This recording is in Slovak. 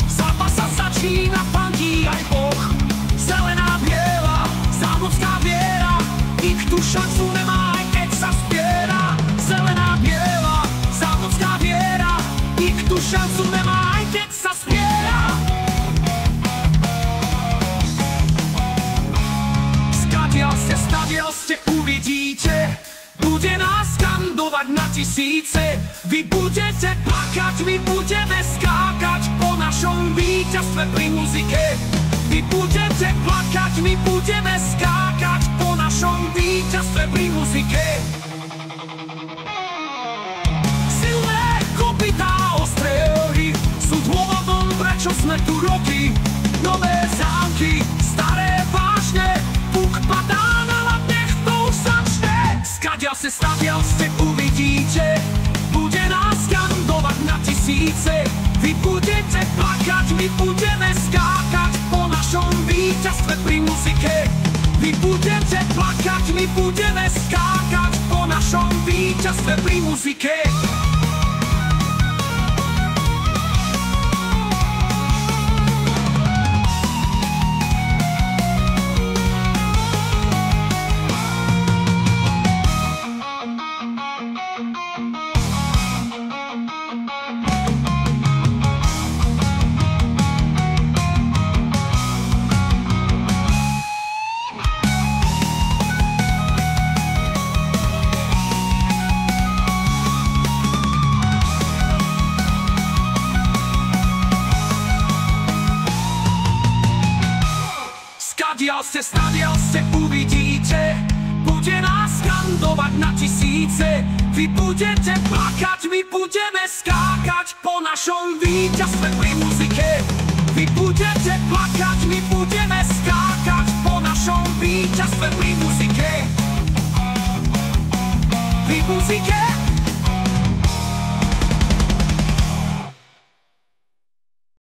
Zápas sa začína, fandí aj Boh. Zelená, biela, zámocká viera, nikto šancu nemá, aj keď sa spiera. Zelená, biela, zámocká viera, nikto šancu nemá, aj keď sa spiera. Stadiaľ ste uvidíte, bude nás skandovať na tisíce. Vy budete plakať, my budeme skákať po našom víťazstve pri muzike. Vy budete plakať, my budeme skákať po našom víťazstve pri muzike. Silné kopytá, ostré rohy sú dôvodom, prečo sme tu roky. Nové zámky, staré vášne, puk padá na hlad, nech to začne. Stadiaľ ste uvidíte, bude nás skandovať na tisíce. Vy budete plakať, my budeme skákať po našom víťazstve pri muzike. Vy budete plakať, my budeme skákať po našom víťazstve pri muzike. Stadiaľ ste uvidíte, bude nás skandovať na tisíce. Vy budete plakať, my budeme skákať po našom víťazstve pri muzike. Vy budete plakať, my budeme skákať po našom víťazstve pri muzike. Pri muzike.